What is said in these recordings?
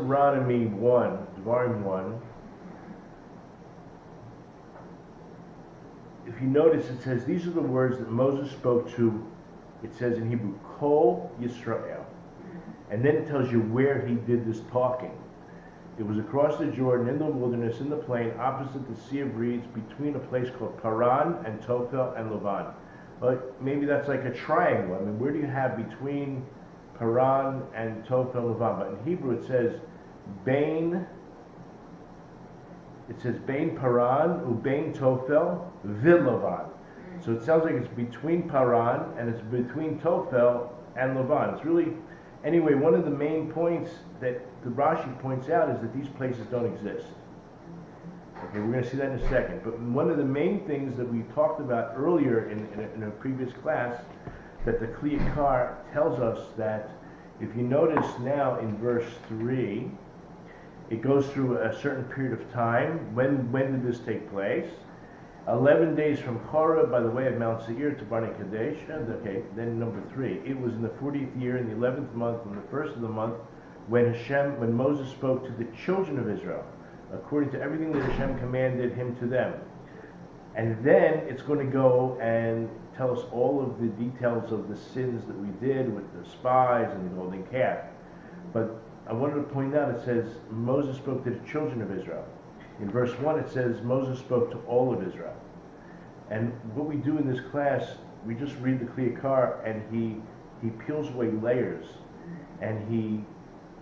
Deuteronomy 1, Devorim 1, if you notice, it says, these are the words that Moses spoke to, it says in Hebrew, Kol Yisrael. And then it tells you where he did this talking. It was across the Jordan, in the wilderness, in the plain, opposite the Sea of Reeds, between a place called Paran and Tophel and Laban. But maybe that's like a triangle. I mean, where do you have between Paran and Tophel and Laban? But in Hebrew it says, Bain Paran uBain Tophel Laban. So it sounds like it's between Paran and it's between Tophel and Laban. It's really, anyway, one of the main points that the Rashi points out is that these places don't exist. Okay, we're going to see that in a second. But one of the main things that we talked about earlier in a previous class, that the Kli Yakar tells us that, if you notice now in verse 3, it goes through a certain period of time. When did this take place? 11 days from Horeb by the way of Mount Seir to Barnei Kadesh. Okay, then number 3. It was in the 40th year, in the 11th month, on the first of the month, when Moses spoke to the children of Israel, according to everything that Hashem commanded him to them. And then it's going to go and tell us all of the details of the sins that we did with the spies and the golden calf. But I wanted to point out, it says Moses spoke to the children of Israel. In verse 1 it says Moses spoke to all of Israel. And what we do in this class, we just read the Kli Yakar, and he peels away layers, and he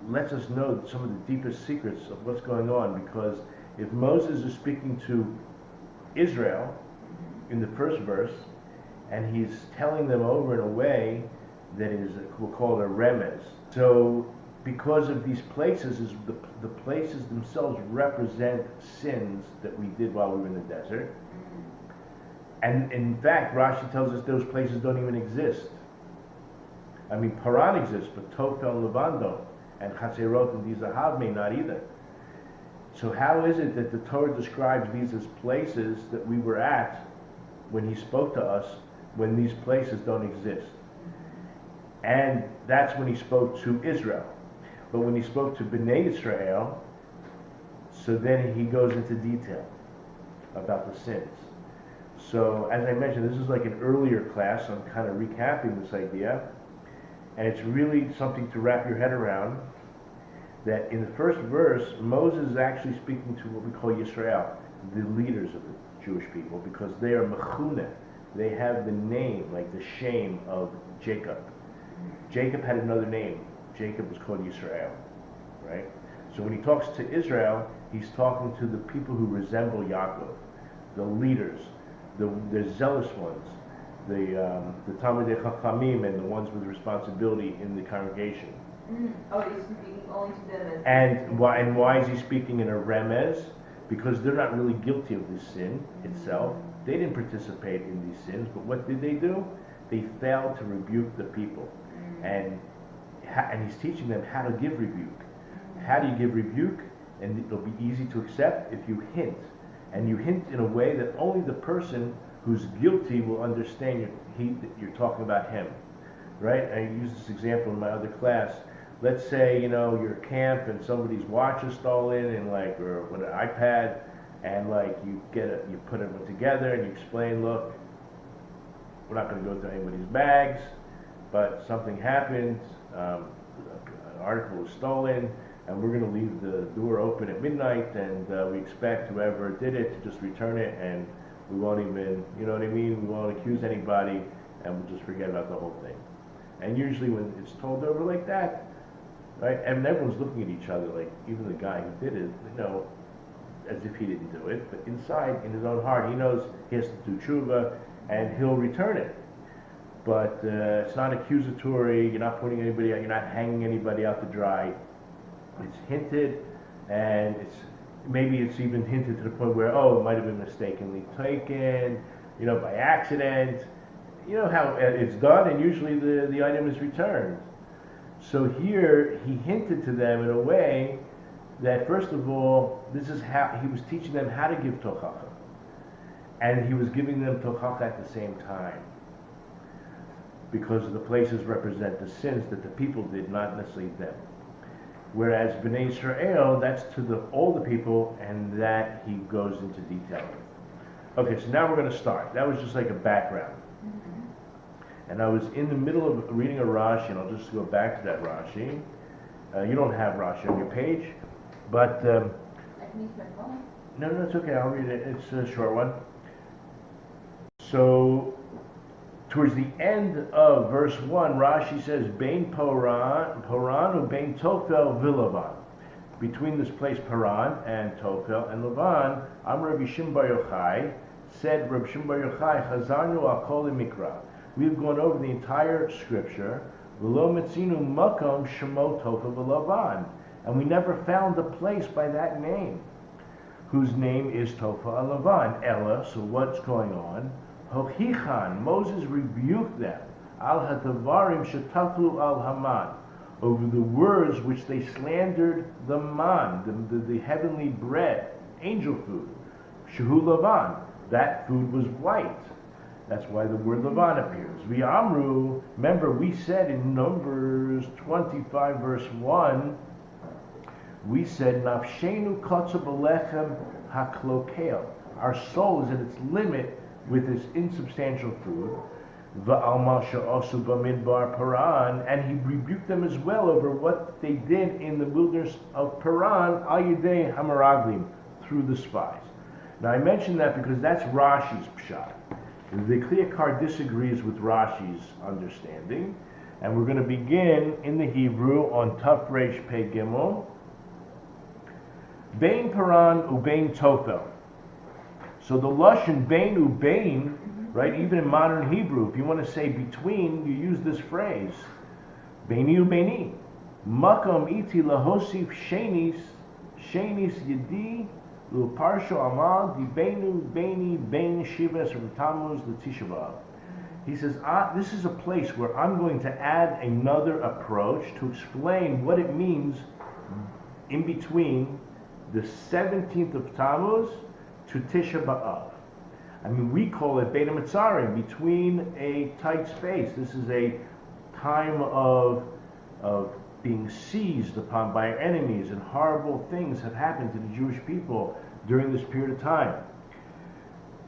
lets us know some of the deepest secrets of what's going on. Because if Moses is speaking to Israel in the first verse, and he's telling them over in a way that is, we'll call it a remez. So because of these places, the places themselves represent sins that we did while we were in the desert. And in fact, Rashi tells us those places don't even exist. I mean, Paran exists, but Tophel and Laban don't. And Hazeroth and Di-zahab may not either. So how is it that the Torah describes these as places that we were at when he spoke to us, when these places don't exist? And that's when he spoke to Israel. But when he spoke to Bnei Israel, so then he goes into detail about the sins. So as I mentioned, this is like an earlier class, so I'm kind of recapping this idea. And it's really something to wrap your head around, that in the first verse, Moses is actually speaking to what we call Yisrael, the leaders of the Jewish people, because they are mechuneh. They have the name, like the shame of Jacob. Jacob had another name. Jacob was called Yisrael, right? So when he talks to Israel, he's talking to the people who resemble Yaakov, the leaders, the zealous ones, the Talmidei Chachamim, and the ones with responsibility in the congregation. Oh, he's speaking only to them. And why is he speaking in a remez? Because they're not really guilty of this sin itself. They didn't participate in these sins, but what did they do? They failed to rebuke the people. And he's teaching them how to give rebuke. How do you give rebuke? And it'll be easy to accept if you hint. And you hint in a way that only the person who's guilty will understand you're talking about him. Right? I used this example in my other class. Let's say, you're at camp and somebody's watch is stolen, and or with an iPad, and you put them together and you explain, look, we're not going to go through anybody's bags, but something happened, an article was stolen, and we're going to leave the door open at midnight, and we expect whoever did it to just return it, and we won't even, we won't accuse anybody, and we'll just forget about the whole thing. And usually when it's told over like that, right, and everyone's looking at each other, like even the guy who did it, as if he didn't do it, but inside, in his own heart, he knows he has to do tshuva, and he'll return it. But it's not accusatory, you're not putting anybody out, you're not hanging anybody out to dry. It's hinted, and maybe it's even hinted to the point where, it might have been mistakenly taken, by accident. You know how it's done, and usually the item is returned. So here, he hinted to them in a way that, first of all, this is how he was teaching them how to give tochacha. And he was giving them tochacha at the same time. Because the places represent the sins that the people did, not necessarily them. Whereas Bnei Israel, that's to all the people, and that he goes into detail with. Okay, so now we're going to start. That was just like a background. And I was in the middle of reading a Rashi, and I'll just go back to that Rashi. You don't have Rashi on your page, but... I can use my phone. No, it's okay, I'll read it. It's a short one. So, towards the end of verse 1, Rashi says, Bein Paran u Bein Tophel v'Laban. Between this place Paran and Tophel and Laban, Amar Rabbi Shimon Bar Yochai, said Rabbi Shimon Bar Yochai, Chazarnu al kol mikra. We've gone over the entire scripture, V'lo metzinu makom shemo Tophel v'Laban. And we never found a place by that name, whose name is Tophel and Laban. Ella, so what's going on? Hochichan, Moses rebuked them, al hatavarim shetaflu al Haman, over the words which they slandered the man, the heavenly bread, angel food. Shehu Laban, that food was white. That's why the word Laban appears. V'amru, remember we said in Numbers 25 verse 1, we said, Nafshenu kotza b'lechem haklokel. Our soul is at its limit with this insubstantial food. V'alma she'osu b'midbar Paran, and he rebuked them as well over what they did in the wilderness of Paran, al yidei hamaraglim, through the spies. Now I mention that because that's Rashi's pshat. The Kli Yakar disagrees with Rashi's understanding, and we're going to begin in the Hebrew on Taf Reish Pei Gimel. Bein Paran ubein Tophel. So the lashon bein ubein, right? Even in modern Hebrew, if you want to say between, you use this phrase, beini ubeini. Makom iti lahosif shenis yedi luparsho amal di beinu beini bein shivas from Tammuz the Tisha. He says, this is a place where I'm going to add another approach to explain what it means in between the 17th of Tammuz to Tisha B'Av. I mean, we call it Beit HaMetzarim, between a tight space. This is a time of being seized upon by our enemies, and horrible things have happened to the Jewish people during this period of time.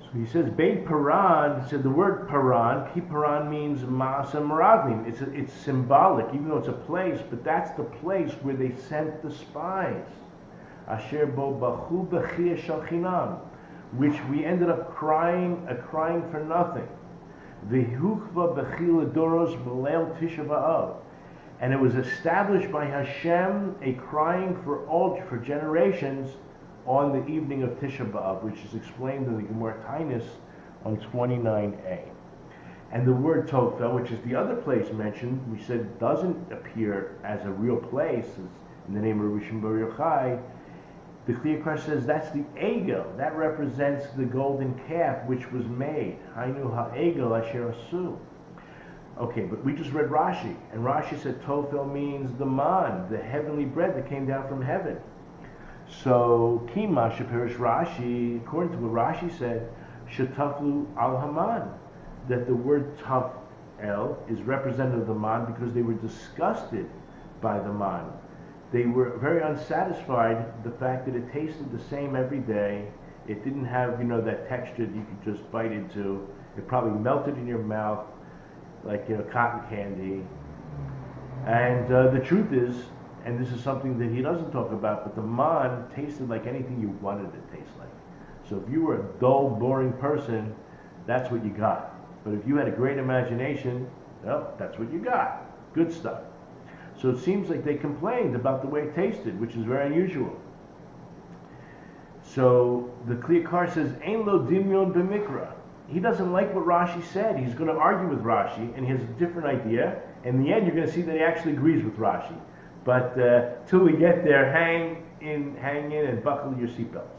So he says, Beit Paran, said the word Paran, Ki Paran means Ma'aseh Meraglim. It's symbolic, even though it's a place, but that's the place where they sent the spies. Asher bo bachu b'chiyah shel chinam, which we ended up crying for nothing. V'hukva b'chil doros b'leil Tisha B'Av, and it was established by Hashem a crying for generations on the evening of Tisha B'Av, which is explained in the Gemara Tainus on 29a. And the word Tophel, which is the other place mentioned, we said doesn't appear as a real place, in the name of Rabbi Shimon Bar Yochai. The Kli Yakar says that's the egel. That represents the golden calf which was made. Hainu ha'egel asher asu. Okay, but we just read Rashi, and Rashi said Tophel means the man, the heavenly bread that came down from heaven. So Kima Shapirish Rashi, according to what Rashi said, Shetaflu al Haman, that the word Tophel is representative of the man because they were disgusted by the man. They were very unsatisfied the fact that it tasted the same every day. It didn't have, that texture that you could just bite into. It probably melted in your mouth like, cotton candy. And the truth is, and this is something that he doesn't talk about, but the man tasted like anything you wanted it to taste like. So if you were a dull, boring person, that's what you got. But if you had a great imagination, well, that's what you got. Good stuff. So it seems like they complained about the way it tasted, which is very unusual. So the Kli Yakar says, Ein lo dimyon b'mikra. He doesn't like what Rashi said. He's going to argue with Rashi, and he has a different idea. In the end, you're going to see that he actually agrees with Rashi. But till we get there, hang in and buckle your seatbelts.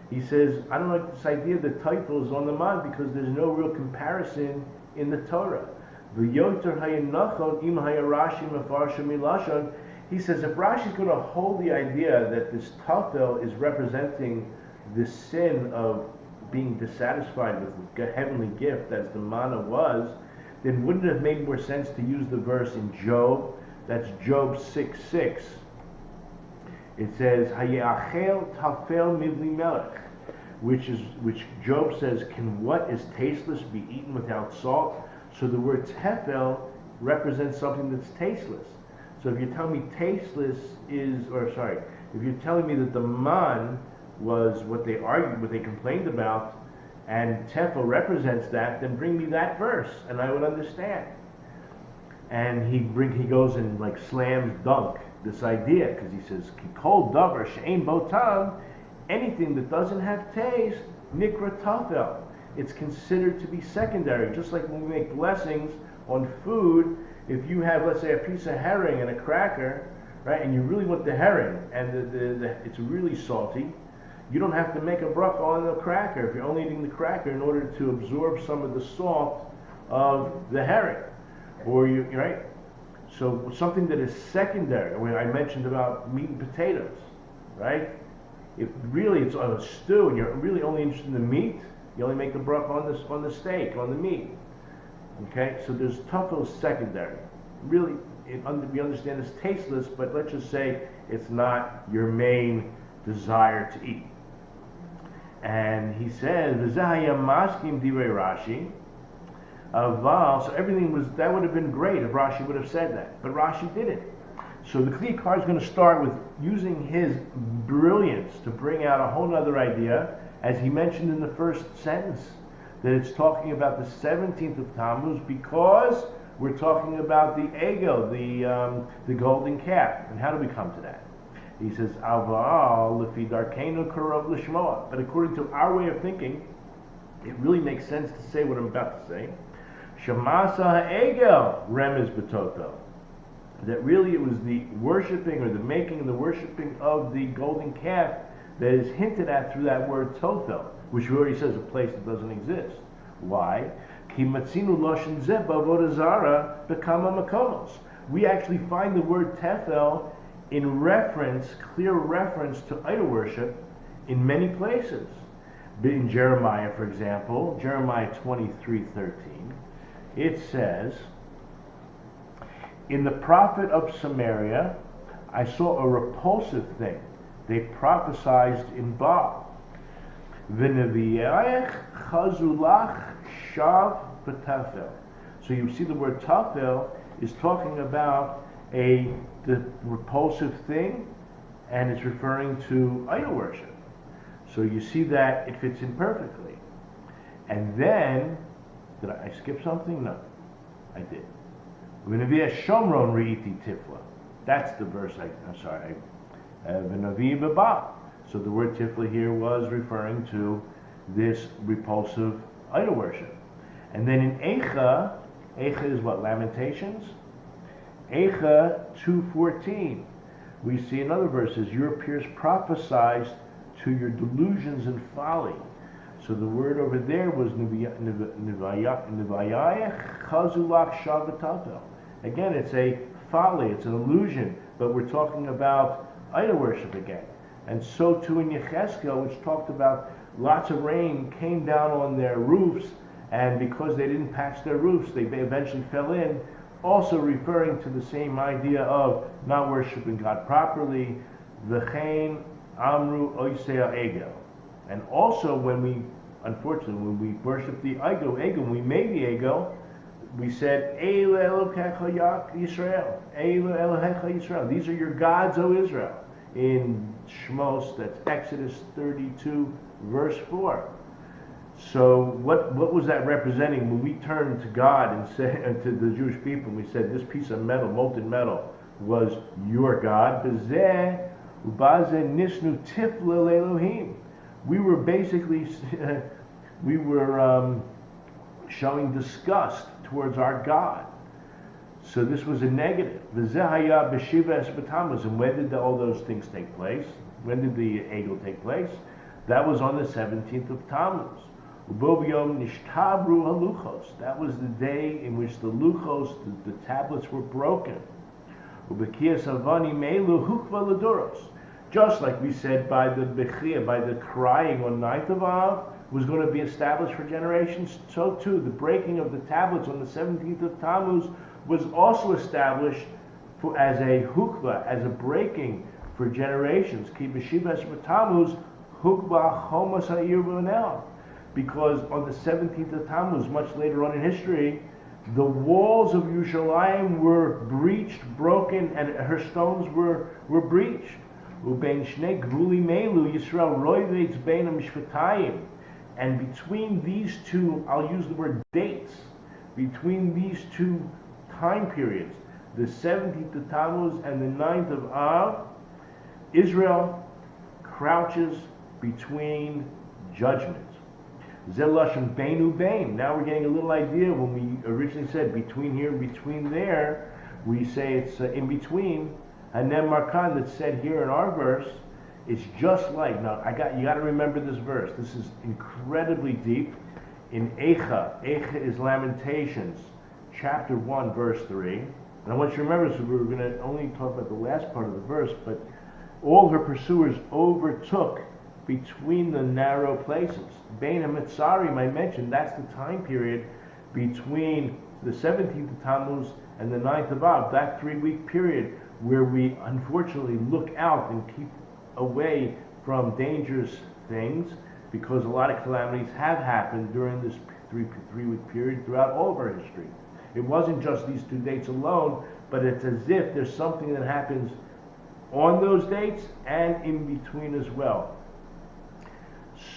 He says, I don't like this idea that Tophel is on the man because there's no real comparison in the Torah. He says, if Rashi's going to hold the idea that this Tophel is representing the sin of being dissatisfied with the heavenly gift as the manna was, then wouldn't it have made more sense to use the verse in Job? That's Job 6:6. It says, Hayachel Tophel Mivli Melech, which Job says, can what is tasteless be eaten without salt? So the word Tophel represents something that's tasteless. So if you tell me tasteless is, if you're telling me that the man was what they argued, what they complained about, and Tophel represents that, then bring me that verse, and I would understand. And he goes and like slams dunk this idea, because he says, Kol davar she'ein bo tam, anything that doesn't have taste, nikra Tophel. It's considered to be secondary, just like when we make blessings on food. If you have, let's say, a piece of herring and a cracker, right, and you really want the herring, and it's really salty, you don't have to make a bracha on the cracker if you're only eating the cracker in order to absorb some of the salt of the herring. Or right? So something that is secondary, when I mentioned about meat and potatoes, right? If really it's on a stew and you're really only interested in the meat, you only make the bracha on the steak, on the meat. Okay, so there's Tophel secondary. Really, we understand it's tasteless, but let's just say it's not your main desire to eat. And he says, "V'zahaya maskim divrei Rashi." So everything that would have been great if Rashi would have said that, but Rashi didn't. So the Kli Yakar is going to start with using his brilliance to bring out a whole other idea, as he mentioned in the first sentence, that it's talking about the 17th of Tammuz because we're talking about the egel, the golden calf. And how do we come to that? He says, Aval lefi darkeinu karov l'shmoa. But according to our way of thinking, it really makes sense to say what I'm about to say. Shamasa ha'egel remez b'toto. That really it was the worshipping or the making and the worshipping of the golden calf that is hinted at through that word Tophel, which already says a place that doesn't exist. Why? Ki matzinu loshen zeh b'avodah zara b'kama makomos. We actually find the word Tophel in clear reference to idol worship in many places. In Jeremiah, for example, Jeremiah 23:13, it says, in the prophet of Samaria, I saw a repulsive thing. They prophesied in Baal. V'nevi'ayach chazulach shav b'Tophel. So you see the word Tophel is talking about the repulsive thing, and it's referring to idol worship. So you see that it fits in perfectly. And then, did I skip something? No, I did. V'nevi'ah shomron re'iti tifla. That's the verse I'm sorry. V'nevi'ah b'ba. So the word tifla here was referring to this repulsive idol worship. And then in Eicha is what? Lamentations? Eicha 2:14. We see another verse says, your peers prophesied to your delusions and folly. So the word over there was Nevayayach Chazulach Shav. Again, it's a folly, it's an illusion, but we're talking about idol worship again. And so too in Yechezkel, which talked about lots of rain came down on their roofs, and because they didn't patch their roofs, they eventually fell in, also referring to the same idea of not worshiping God properly. V'chein Amru Oisea Egel. And also when we worship the Egel, when we made the Egel, we said, Eile Elokecha Yisrael, Eile Elohecha Yisrael. These are your gods, O Israel. In Shmos, that's Exodus 32, verse 4. So what was that representing when we turned to God and said to the Jewish people, and we said this piece of metal, molten metal, was your God? Bezeh ubazeh nisnu tifla le'Elohim. We were basically showing disgust towards our God. So this was a negative. V'zeh haya b'shiva es b'Tammuz. And when did all those things take place? When did the Egel take place? That was on the 17th of Tammuz. Uboviyom nishtabru haluchos. That was the day in which the luchos, the tablets, were broken. Ubekiyas avani meilu hukva laduros. Just like we said by the bechia, by the crying on 9th of Av, was going to be established for generations, so too the breaking of the tablets on the 17th of Tammuz was also established as a hukva, as a breaking for generations. Ki b'shivas Tammuz hukba chomas YIBONEH. Because on the 17th of Tammuz, much later on in history, the walls of Yerushalayim were breached, broken, and her stones were breached. Ubein shnei gvuli melu Yisrael roivetz bein hamishvatayim. And between these two, I'll use the word dates, between these two time periods, the 17th of Tammuz and the 9th of Av, Israel crouches between judgments. Zelashon bein ubein. Now we're getting a little idea. When we originally said between here and between there, we say it's in between. And then Markan that's said here in our verse is just like, now you got to remember this verse. This is incredibly deep. In Eicha is Lamentations, chapter 1, verse 3. And I want you to remember, so we're going to only talk about the last part of the verse, but all her pursuers overtook between the narrow places. Bein HaMetzarim, I mentioned, that's the time period between the 17th of Tammuz and the 9th of Av, that 3-week period where we unfortunately look out and keep away from dangerous things, because a lot of calamities have happened during this three-week period throughout all of our history. It wasn't just these 2 dates alone, but it's as if there's something that happens on those dates and in between as well.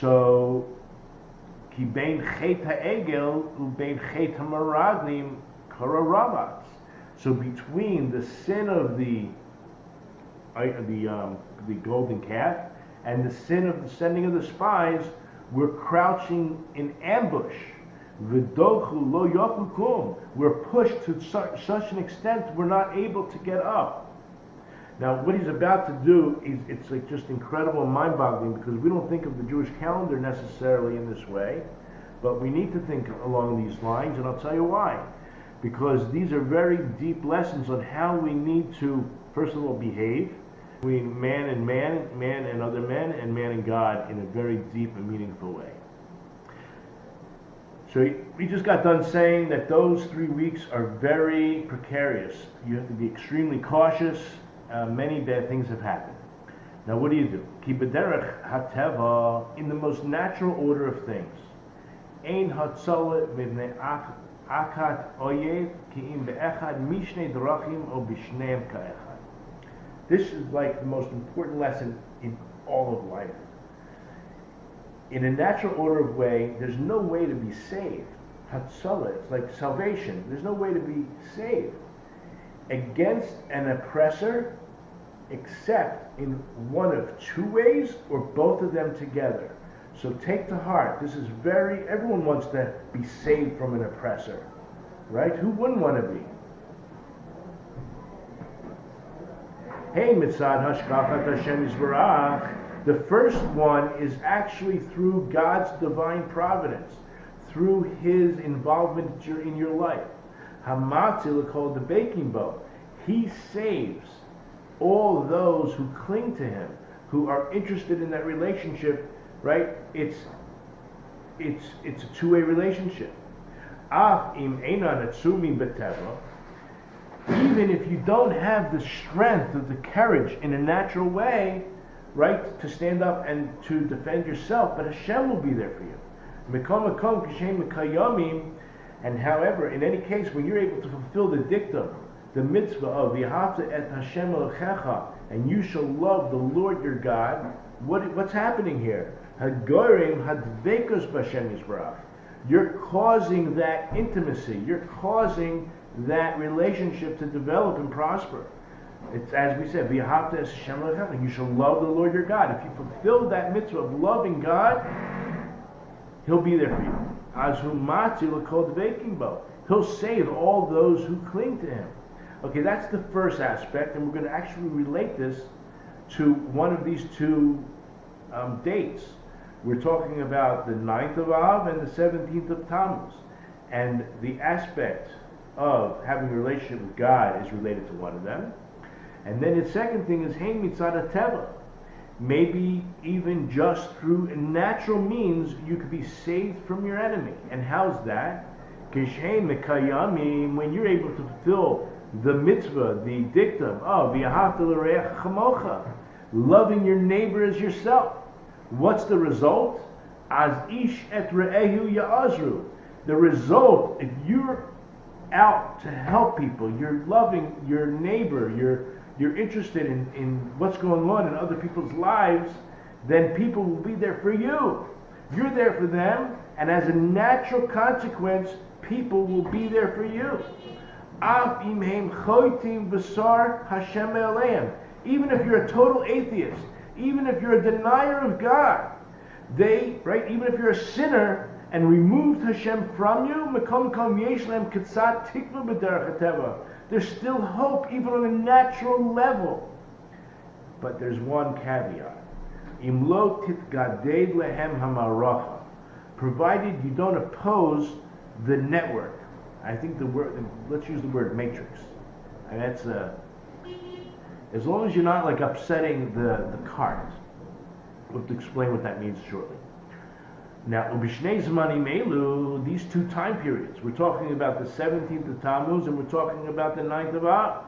So, ki bein chet ha'egel u bein chet ha'meraglim kara rabatz. So between the sin of the golden calf and the sin of the sending of the spies, we're crouching in ambush. V'dochu lo yochu kum. We're pushed to such an extent we're not able to get up. Now, what he's about to do is, it's like just incredible and mind-boggling, because we don't think of the Jewish calendar necessarily in this way, but we need to think along these lines, and I'll tell you why. Because these are very deep lessons on how we need to, first of all, behave between man and man, man and other men, and man and God in a very deep and meaningful way. So we just got done saying that those 3 weeks are very precarious. You have to be extremely cautious. Many bad things have happened. Now what do you do? Ki b'derech hateva, in the most natural order of things. Ein hatzalah mivnei akat oyev ki im be'echad mishnei drachim o b'shneim ka'echad. This is like the most important lesson in all of life. In a natural order of way, there's no way to be saved. Hatzalah, it's like salvation. There's no way to be saved against an oppressor except in one of 2 ways or both of them together. So take to heart, this is everyone wants to be saved from an oppressor, right? Who wouldn't want to be? Hey, mitzad hashkafat Hashem Yisbarach. The first one is actually through God's divine providence, through His involvement in your life. Hamatzil, called the baking bowl. He saves all those who cling to Him, who are interested in that relationship. Right? It's a 2-way relationship. Af im einan atzumim b'teva. Even if you don't have the strength or the courage in a natural way, right, to stand up and to defend yourself, but Hashem will be there for you. Mekom mekom kishem mekayamim. And however, in any case, when you're able to fulfill the dictum, the mitzvah of V'ahavta et Hashem Elokecha, and you shall love the Lord your God, what's happening here? Hagorim hadvekos b'Hashem Yisbarach. You're causing that intimacy. You're causing that relationship to develop and prosper. It's as we said, V'ahavta et Hashem Elokecha. You shall love the Lord your God. If you fulfill that mitzvah of loving God, He'll be there for you. He'll save all those who cling to Him. Okay, that's the first aspect, and we're going to actually relate this to one of these 2 dates. We're talking about the 9th of Av and the 17th of Tammuz. And the aspect of having a relationship with God is related to one of them. And then the second thing is Hein Mitzad HaTeva. Maybe even just through natural means you could be saved from your enemy. And how's that? When you're able to fulfill the mitzvah, the dictum of V'ahavta l'reach chamocha, loving your neighbor as yourself. What's the result? Az ish et re'ehu ya'azru. The result, if you're out to help people, you're loving your neighbor, you're interested in what's going on in other people's lives, then people will be there for you. You're there for them, and as a natural consequence, people will be there for you. Af im heim choitim b'sar Hashem eleim. Even if you're a total atheist, even if you're a denier of God, even if you're a sinner and removed Hashem from you, mekom kom yesh lehem ketzat tikva b'derech hateva. There's still hope, even on a natural level. But there's one caveat. Im lo titgaded lehem hamaracha. Provided you don't oppose the network. I think let's use the word matrix. And that's as long as you're not like upsetting the cart. We'll have to explain what that means shortly. Now, ubishnei zmanim elu, these two time periods, we're talking about the 17th of Tammuz and we're talking about the 9th of Av.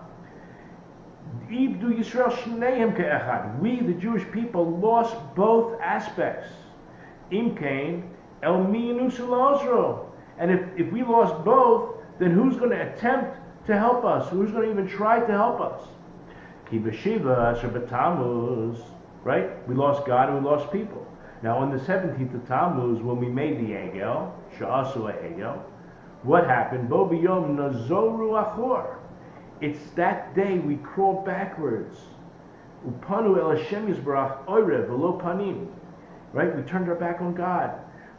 Ibdu Yisrael shneim ke'echad. We, the Jewish people, lost both aspects. Imkain el minu sulazro. And if we lost both, then who's going to attempt to help us? Who's going to even try to help us? Ki b'shiva asher b'Tammuz, right? We lost God and we lost people. Now on the 17th of Tammuz, when we made the Egel, Sha'asu Egel, what happened? Bo b'yom nazoru achor. It's that day we crawled backwards. Upanu el Hashem yisbarach oirev v'lo panim. Right? We turned our back on God.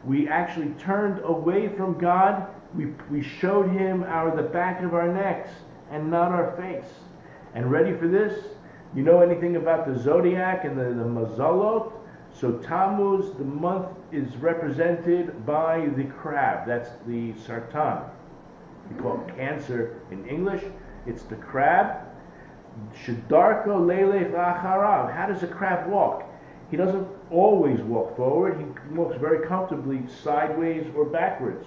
We actually turned away from God. We showed Him the back of our necks and not our face. And ready for this? You know anything about the zodiac and the mazalot? So Tammuz, the month, is represented by the crab. That's the sartan. We call it cancer in English. It's the crab. Shedarko leilech la'acharav. How does a crab walk? He doesn't always walk forward. He walks very comfortably sideways or backwards,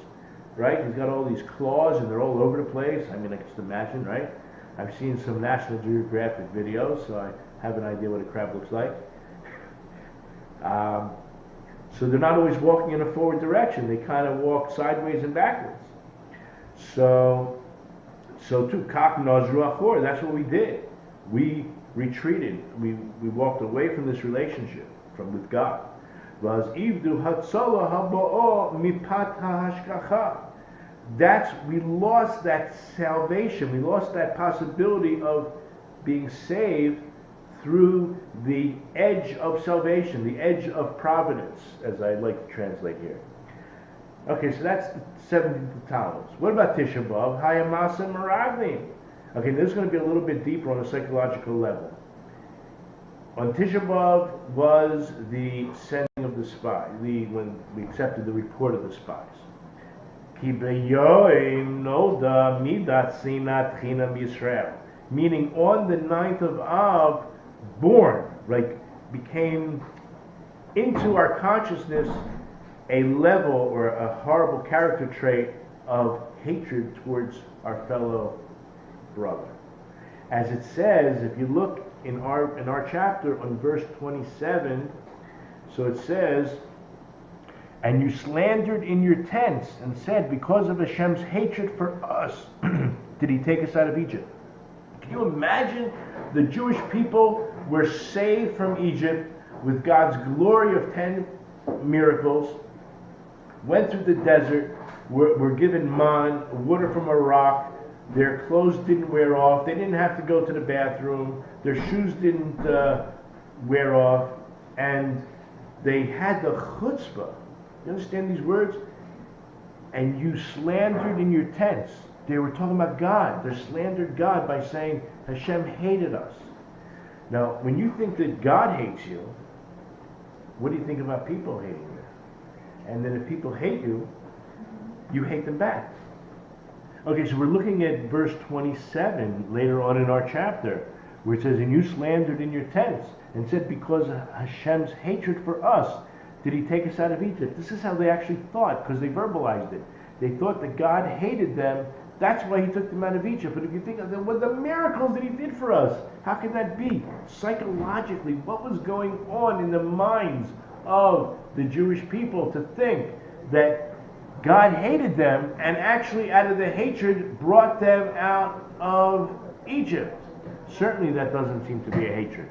right? He's got all these claws and they're all over the place. I mean, I can just imagine, right? I've seen some National Geographic videos, so I have an idea what a crab looks like. So they're not always walking in a forward direction. They kind of walk sideways and backwards. So too, kach nazru achor. That's what we did. We retreated. We walked away from this relationship with God. Was ivdu hatzola haba'o mipat ha'hashgacha. We lost that salvation. We lost that possibility of being saved through the edge of salvation, the edge of providence, as I like to translate here. Okay, so that's the 17th of Tammuz. What about Tisha B'Av? Hayamasa Meraglim. Okay, this is going to be a little bit deeper on a psychological level. On Tisha B'Av was the sending of the spy, when we accepted the report of the spies. Ki beyoim noda midat sinat chinam Yisrael. Meaning on the 9th of Av, became into our consciousness a level or a horrible character trait of hatred towards our fellow brother. As it says, if you look in our chapter on verse 27, so it says, and you slandered in your tents and said, because of Hashem's hatred for us, did He take us out of Egypt? Can you imagine? The Jewish people were saved from Egypt with God's glory of 10 miracles, went through the desert, were given man, water from a rock, their clothes didn't wear off, they didn't have to go to the bathroom, their shoes didn't wear off, and they had the chutzpah. You understand these words? And you slandered in your tents. They were talking about God. They slandered God by saying Hashem hated us. Now, when you think that God hates you, what do you think about people hating you? And then if people hate you, you hate them back. Okay, so we're looking at verse 27 later on in our chapter, where it says, and you slandered in your tents and said, because of Hashem's hatred for us, did He take us out of Egypt? This is how they actually thought, because they verbalized it. They thought that God hated them That's why he took them out of Egypt. But if you think of what the miracles that he did for us, how could that be? Psychologically, what was going on in the minds of the Jewish people to think that God hated them and actually out of the hatred brought them out of Egypt? Certainly that doesn't seem to be a hatred.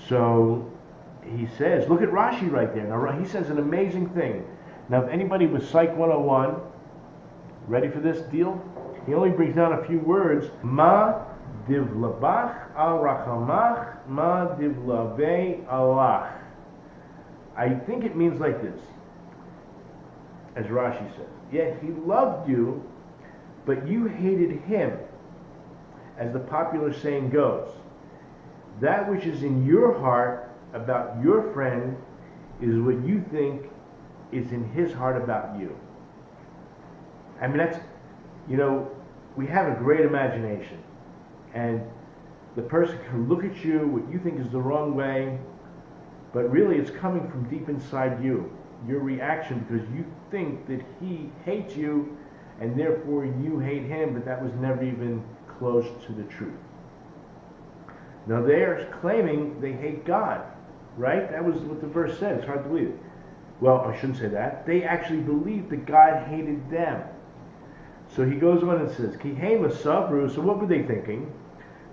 So he says, look at Rashi right there. Now he says an amazing thing. Now if anybody was Psych 101, ready for this deal? He only brings down a few words. Ma divlabach al rachamach, ma divlavei alach. I think it means like this, as Rashi says. Yet he loved you, but you hated him. As the popular saying goes, that which is in your heart about your friend is what you think is in his heart about you. I mean, that's, we have a great imagination. And the person can look at you, what you think is the wrong way, but really it's coming from deep inside you. Your reaction, because you think that he hates you, and therefore you hate him, but that was never even close to the truth. Now they're claiming they hate God, right? That was what the verse said. It's hard to believe. Well, I shouldn't say that. They actually believed that God hated them. So he goes on and says, Ki hema sabru. So what were they thinking?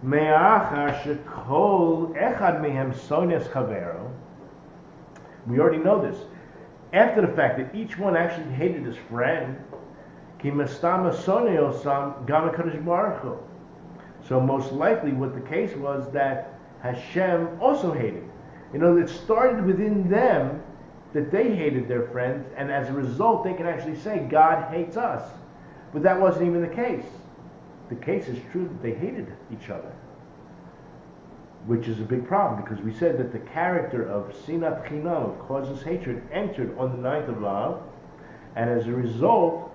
Me'achar shekol echad mehem sones chavero. We already know this. After the fact that each one actually hated his friend, Ki mastama soneosam gam HaKadosh Baruch Hu. So most likely what the case was that Hashem also hated. It started within them that they hated their friends, and as a result they can actually say God hates us. But that wasn't even the case. The case is true that they hated each other, which is a big problem, because we said that the character of Sinat Chinam, of causes hatred, entered on the 9th of Av, and as a result,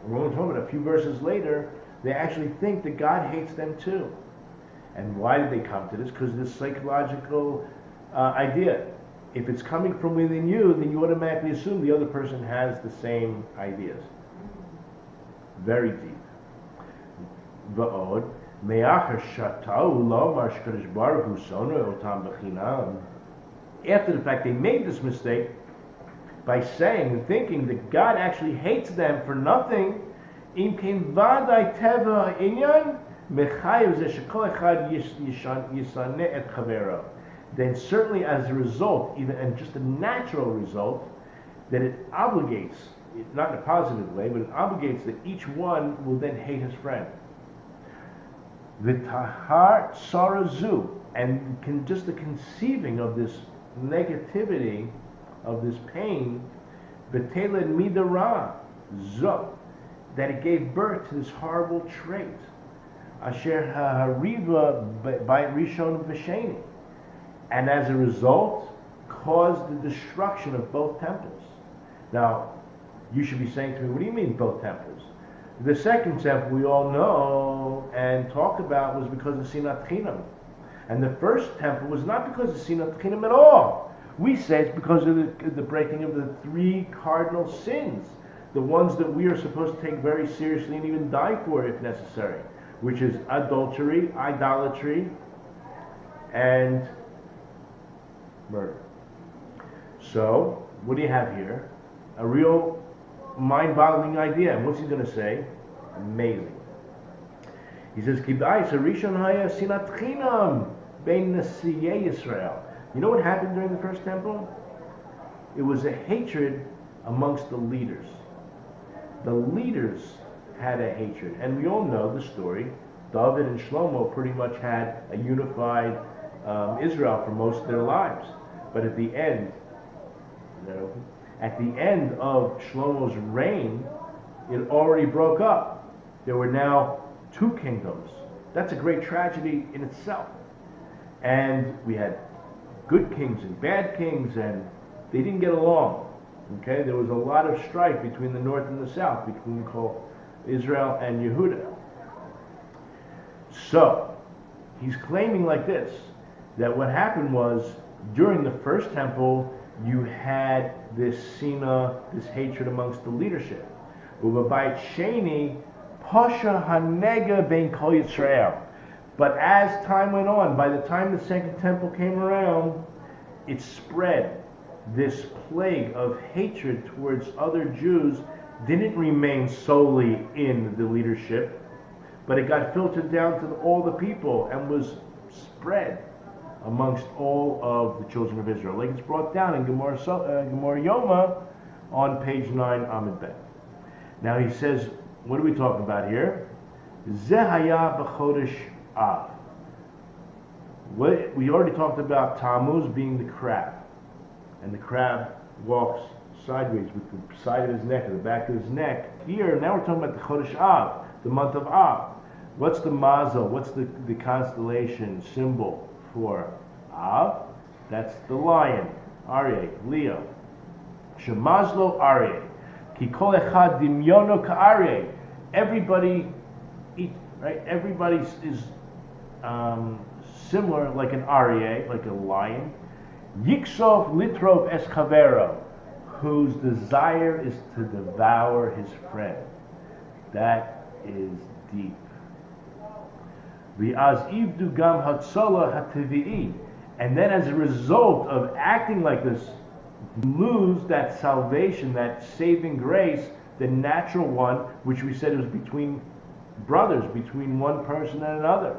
we're going to talk about a few verses later, they actually think that God hates them too. And why did they come to this? Because this psychological idea. If it's coming from within you, then you automatically assume the other person has the same ideas. Very deep. Va'od, me'achar shatau lomar sh'kadosh baruch hu sono otam b'chinam. After the fact, they made this mistake by saying and thinking that God actually hates them for nothing. Im ken vaday teva inyan mechayev ze shekol echad yisaneh et chavero. Then certainly as a result, even and just a natural result, that it obligates, not in a positive way, but it obligates that each one will then hate his friend. V'tahar sarazu, and just the conceiving of this negativity, of this pain, v'teled midara zo, that it gave birth to this horrible trait, asher ha'ariva by rishon v'sheni, and as a result caused the destruction of both temples. Now, you should be saying to me, what do you mean both temples? The second temple we all know and talk about was because of Sinat Chinam. And the first temple was not because of Sinat Chinam at all. We say it's because of the breaking of the three cardinal sins, the ones that we are supposed to take very seriously and even die for if necessary, which is adultery, idolatry, and murder. So, what do you have here? A real mind-boggling idea. And what's he going to say? Amazing. He says, Kib'ai sarishon haya sinat chinam bein nesiyei Yisrael. You know what happened during the first temple? It was a hatred amongst the leaders. The leaders had a hatred. And we all know the story. Dovid and Shlomo pretty much had a unified Israel for most of their lives. But at the end, of Shlomo's reign, it already broke up. There were now two kingdoms. That's a great tragedy in itself. And we had good kings and bad kings, and they didn't get along. Okay, there was a lot of strife between the north and the south, between Israel and Yehuda. So, he's claiming like this, that what happened was, during the first temple, you had this sina, this hatred amongst the leadership. Ubabayit Sheni, Pasha Hanega Ben Kol Yisrael. But as time went on, by the time the second temple came around, it spread. This plague of hatred towards other Jews didn't remain solely in the leadership, but it got filtered down to all the people and was spread amongst all of the children of Israel. Like it's brought down in Gemara Yoma on page 9, Amud Bet. Now he says, what are we talking about here? Zehaya b'chodesh Av. We already talked about Tammuz being the crab. And the crab walks sideways with the side of his neck and the back of his neck. Here, now we're talking about the Chodesh Av, the month of Av. What's the mazel? What's the constellation symbol for Av? That's the lion, Aryeh, Leo. Shemazlo Aryeh. Ki kol echad dimyono ka'aryeh. Everybody right? Everybody is similar, like an Aryeh, like a lion. Yiksov litrov es chavero, whose desire is to devour his friend. That is deep. V'az ivdu gam hatzola hatevi'i, and then as a result of acting like this, lose that salvation, that saving grace, the natural one, which we said was between brothers, between one person and another.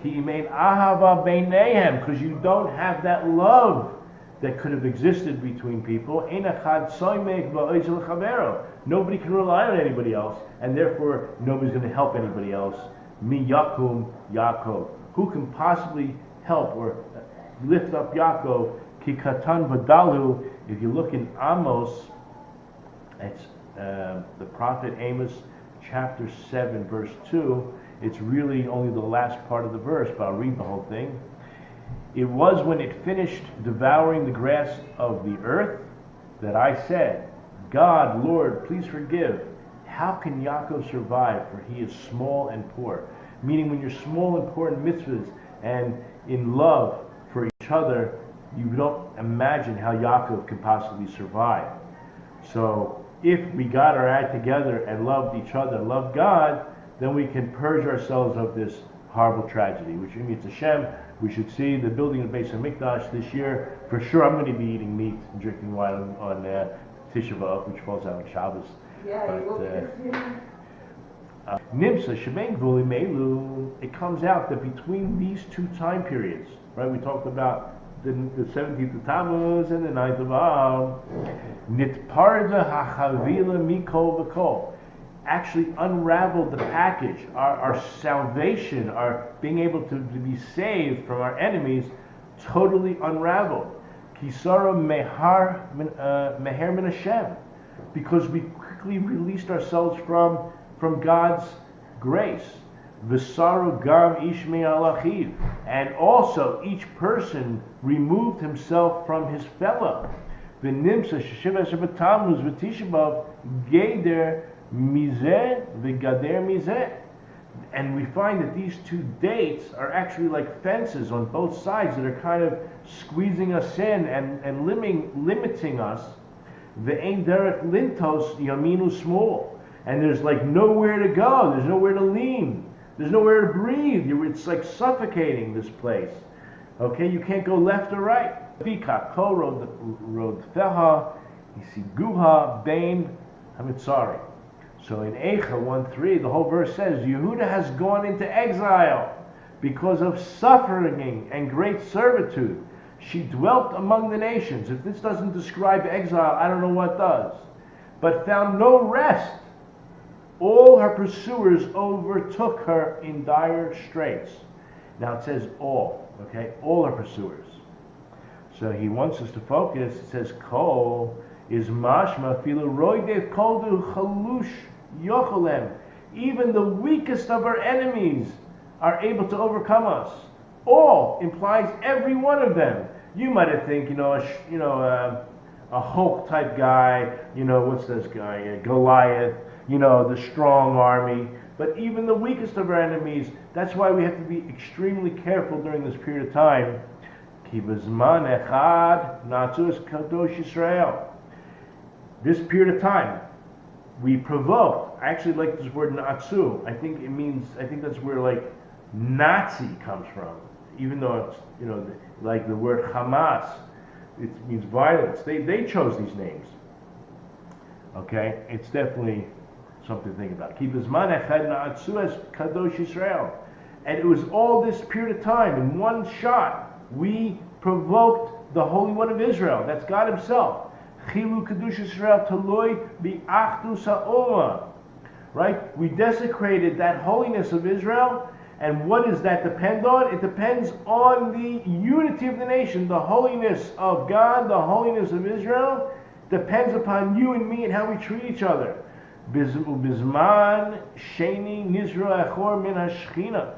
Ki imein ahava beinehem, because you don't have that love that could have existed between people. Ein echad soimek va'ozel chavero. Nobody can rely on anybody else, and therefore nobody's going to help anybody else. Mi yakum Yaakov. Who can possibly help or lift up Yaakov? Ki katan v'dalu. If you look in Amos, it's the prophet Amos, chapter 7, verse 2. It's really only the last part of the verse, but I'll read the whole thing. It was when it finished devouring the grass of the earth that I said, God, Lord, please forgive. How can Yaakov survive? For he is small and poor. Meaning when you're small and poor in mitzvahs and in love for each other, you don't imagine how Yaakov can possibly survive. So if we got our act together and loved each other, loved God, then we can purge ourselves of this horrible tragedy. Which means Hashem, we should see the building of the Beis HaMikdash this year. For sure, I'm going to be eating meat and drinking wine on Tisha B'Av, which falls out on Shabbos. Yeah, you will be. Nimsa Shebein Gvuli Melu. It comes out that between these two time periods, right? We talked about the 17th of Tammuz and the 9th of Av. Nitparda hachavila mikol v'kol. Actually unraveled the package, our salvation, our being able to be saved from our enemies, totally unraveled. Kisara meher min Hashem, because we quickly released ourselves from God's grace. V'saru gam ish me'alachiv, and also each person removed himself from his fellow. V'nimsa sheshiva shabatamuz v'tisha b'av geder mizeh v'gader mizeh. And we find that these two dates are actually like fences on both sides that are kind of squeezing us in and limiting us. Ve'ein derech lintos yaminu small. And there's like nowhere to go, there's nowhere to lean, there's nowhere to breathe. It's like suffocating, this place. Okay, you can't go left or right. Baka road feha isiguha bain hamitzari. So in Eicha 1:3, the whole verse says, Yehuda has gone into exile because of suffering and great servitude. She dwelt among the nations. If this doesn't describe exile, I don't know what does. But found no rest. All her pursuers overtook her in dire straits. Now it says all, okay? All her pursuers. So he wants us to focus. It says, Kol is mashma filu roidev koldu chalush yocholem. Even the weakest of our enemies are able to overcome us. All implies every one of them. You might have think, a Hulk type guy. What's this guy? Goliath. The strong army. But even the weakest of our enemies. That's why we have to be extremely careful during this period of time. Ki b'zman echad natzus kadosh Yisrael. This period of time, we provoked. I actually like this word natsu. I think that's where like Nazi comes from. Even though it's, like the word Hamas, it means violence. They chose these names. Okay, it's definitely something to think about. Ki b'zman echad na'atsu es kadosh Yisrael. And it was all this period of time, in one shot, we provoked the Holy One of Israel. That's God Himself. Chilu kadosh Yisrael taloi bi'achdus ha'oma. Right? We desecrated that holiness of Israel. And what does that depend on? It depends on the unity of the nation. The holiness of God, the holiness of Israel, depends upon you and me and how we treat each other. Bizman sheni nizra echor min hashchina.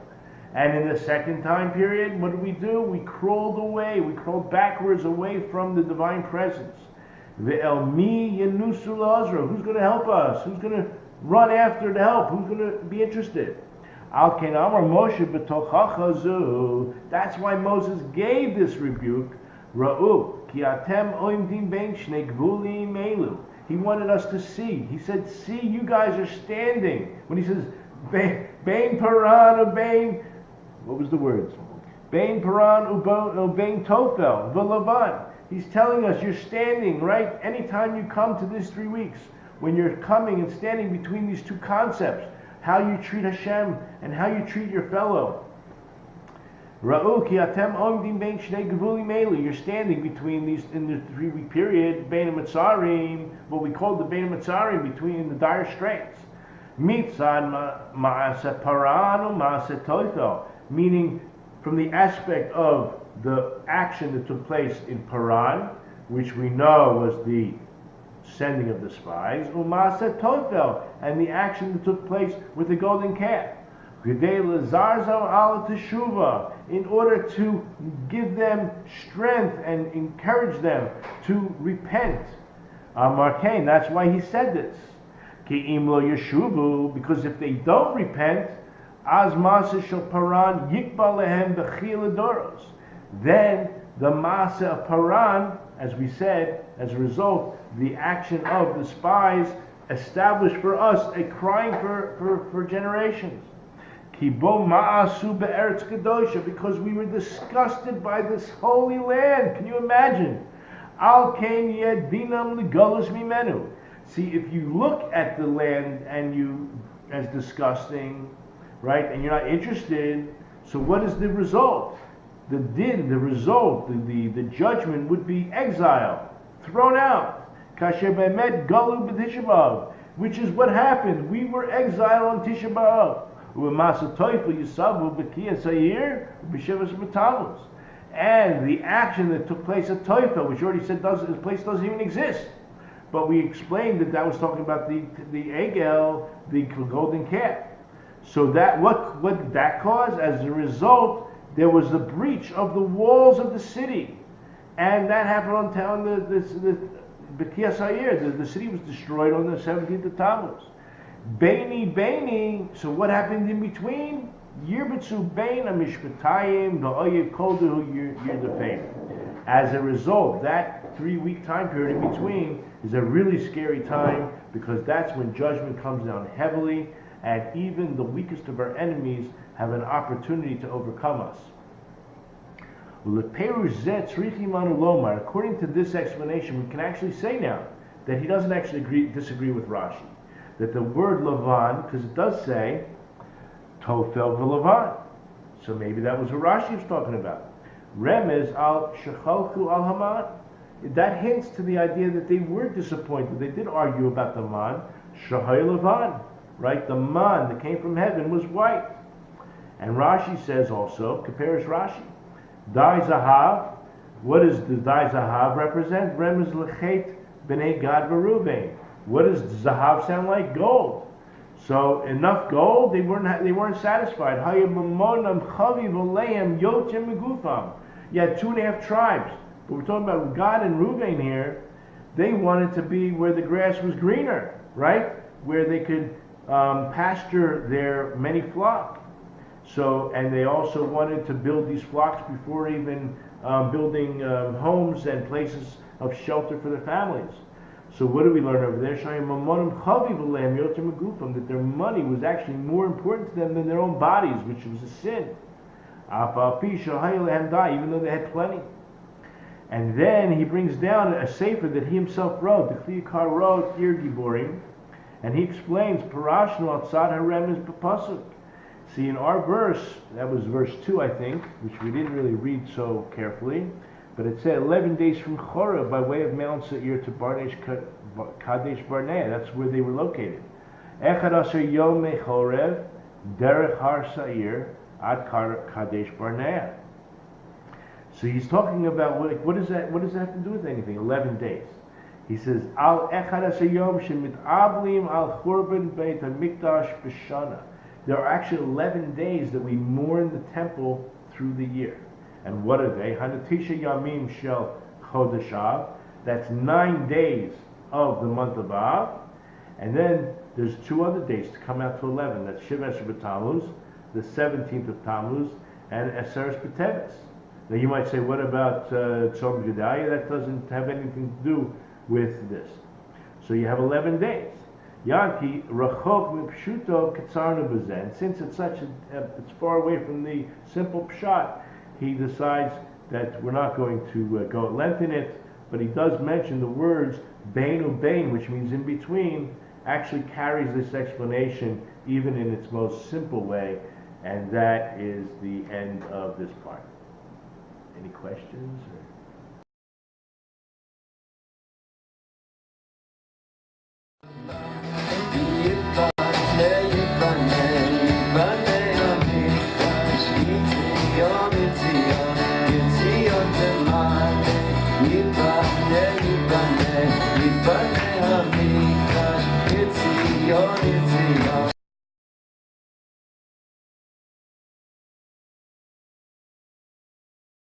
And in the second time period, what did? We crawled away. We crawled backwards away from the divine presence. Ve'el mi yenusu la'azra. Who's going to help us? Who's going to run after the help? Who's going to be interested? Al ken amar Moshe b'tochacha zu. That's why Moses gave this rebuke. Ra'u ki atem oimdim bein shnei gvulim elu. He wanted us to see. He said, see, you guys are standing. When he says, bein paran or bein, what was the words? Bein paran or bein Tophel, Laban. He's telling us you're standing, right? Anytime you come to these 3 weeks, when you're coming and standing between these two concepts, how you treat Hashem and how you treat your fellow. Ra'u ki atem omdim bein shnei gevulim elu. You're standing between these, in the 3 week period, bein hamitzarim, what we call the bein hamitzarim, between the dire straits. Mitzad ma'aseh paran or ma'aseh Tophel, meaning from the aspect of the action that took place in Paran, which we know was the sending of the spies, u'ma'aseh Tophel, and the action that took place with the golden calf. In order to give them strength and encourage them to repent. Markain, that's why he said this. Ki'im lo yeshuvu, because if they don't repent, az ma'aseh shel Paran yikba lehem b'chil adoros. Then the ma'aseh of Paran, as we said, as a result, the action of the spies established for us a crying for generations. Because we were disgusted by this holy land. Can you imagine? See, if you look at the land and you as disgusting, right, and you're not interested, so what is the result? The judgment would be exile, thrown out. Which is what happened. We were exiled on Tisha B'Av. And the action that took place at Tophel, which already said this place doesn't even exist. But we explained that was talking about the Egel, the golden calf. So that what did that cause? As a result, there was a breach of the walls of the city. And that happened on town, the city was destroyed on the 17th of Tammuz. Beini, so what happened in between? Yirbitzu bein amishpatayim v'oyev koldehu yirdafein. As a result, that 3 week time period in between is a really scary time, because that's when judgment comes down heavily, and even the weakest of our enemies have an opportunity to overcome us. According to this explanation, we can actually say now that he doesn't actually disagree with Rashi. That the word Laban, because it does say Tophel v'Lavan, so maybe that was what Rashi was talking about. Remez al shechalchu al Haman. That hints to the idea that they were disappointed. They did argue about the man, Shahay Lavan, right? The man that came from heaven was white. And Rashi says also, compares Rashi, Di-zahab. What does the Di-zahab represent? Remez lechet b'nei Gad v'Ruvain. What does zahab sound like? Gold. So enough gold, they weren't satisfied. You had 2.5 tribes, but we're talking about Gad and Reuben here. They wanted to be where the grass was greener, right? Where they could pasture their many flocks. So, and they also wanted to build these flocks before even building homes and places of shelter for their families. So what do we learn over there? That their money was actually more important to them than their own bodies, which was a sin. Even though they had plenty. And then he brings down a sefer that he himself wrote, the Kli Yakar wrote, Devorim, and he explains, Parashnu al-tzad harem is b'pasuk. See, in our verse, that was verse 2, I think, which we didn't really read so carefully, but it said 11 days from Chorah by way of Mount Seir to Kadesh Barnea. That's where they were located. Echad asher yom mechorev derech har Seir ad Kadesh Barnea. So he's talking about what does that have to do with anything? 11 days. He says al echad asher yom shemitavlim al churban beit hamikdash b'shana. There are actually 11 days that we mourn the temple through the year. And what are they? Tisha yamim shel chodesh Av. That's 9 days of the month of Av. And then there's 2 other days to come out to 11. That's Shiv Esher B'Tammuz, the 17th of Tammuz, and Eseres B'Teves. Now you might say, what about Tzom Gedaliah? That doesn't have anything to do with this. So you have 11 days. Yanki rachok mipshuto katzarnu b'zen. Since it's it's far away from the simple pshat, he decides that we're not going to go lengthen it. But he does mention the words bein ubein, which means in between, actually carries this explanation even in its most simple way, and that is the end of this part. Any questions? Yibaneh hamikdash, Yitzion,